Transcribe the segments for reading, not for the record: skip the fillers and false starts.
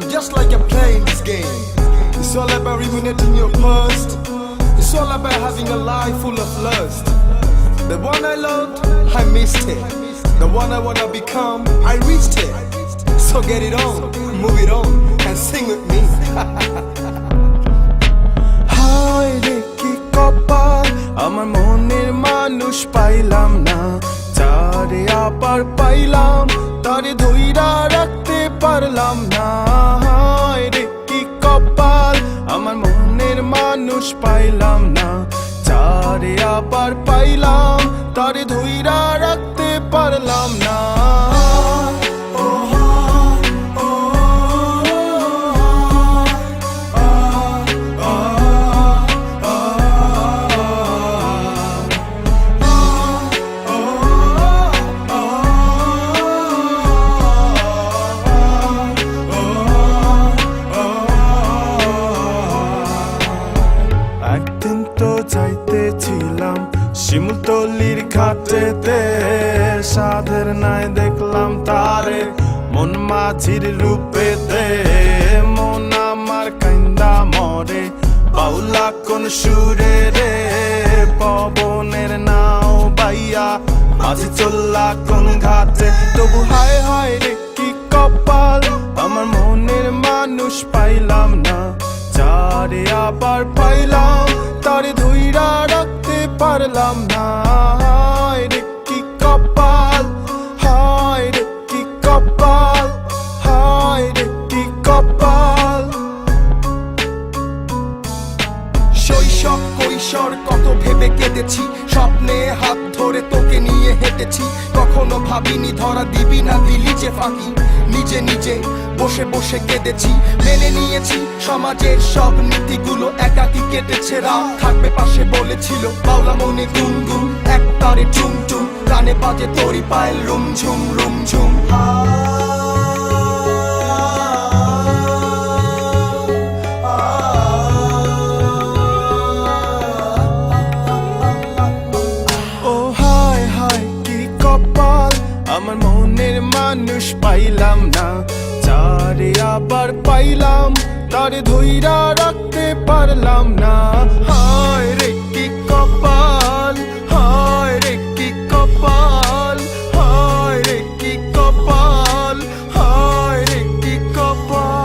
I'm just like a playing this game. It's all about ruminating your past. It's all about having a life full of lust. The one I loved, I missed it. The one I wanna become, I reached it. So get it on, move it on, and sing with me. হায় রে কি কপাল, আমার মনের মানুষ পাইলাম না। যারে আবার পাইলাম, তারে ধইরা রাখতে পারলাম না। হায় রে কি কপাল, আমার মনের মানুষ পাইলাম না। যারে আবার পাইলাম, তারে ধইরা রাখতে পারলাম না। একদিন তো যাইতেছিলাম শিমুলতলির ঘাটেতে, সাধের নাই দেখলাম তারে মন মাঝির রূপেতে। মন আমার কান্দা মরে বাউলা কোন সুরে রে, পবনের নাও বাইয়া মাঝি চললা কোন ঘাটে। তবু হায় হায় রে কি কপাল, আমার মনের মানুষ পাইলাম না। যারে আবার পাইলাম, তারে ধইরা রাখতে পারলাম না। হায় রে কি কপাল, হায় রে কি কপাল, হায় রে কি কপাল। শৈশব কৈশোর কত ভেবে কেঁদেছি, স্বপ্নে হাত ধরে তোকে নিয়ে হেঁটেছি। কখনো ভাবিনি ধরা দিবি না, দিলি যে ফাঁকি। নিজে নিজে বসে বসে কেঁদেছি, মেনে নিয়েছি সমাজের সব নীতিগুলো। একাকি কেটেছে রাত, থাকবে পাশে বলেছিল বাউলা মনে গুনগুন। এক তারে টুম টুম, কানে বাজে তোরি পায়েল রুমঝুম রুমঝুম। আমার মনের মানুষ পাইলাম না। যারে আবার পাইলাম, তারে ধইরা রাখতে পারলাম না। হায় রে কি কপাল, হায় রে কি কপাল, হায় রে কি কপাল, হায় রে কি কপাল।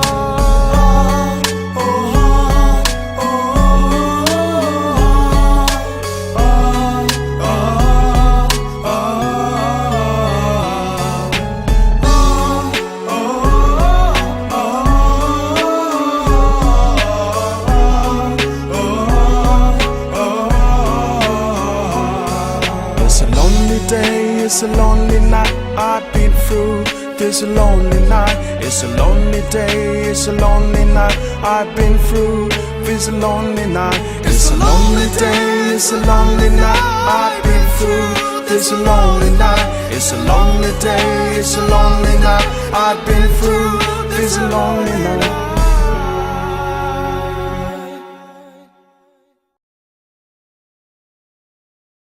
It's a lonely night I've been through. This a lonely night. It's a lonely day. It's a lonely night I've been through. This a lonely night. It's a lonely day. It's a lonely night I've been through. This a lonely night. It's a lonely day. It's a lonely night I've been through. This a lonely night.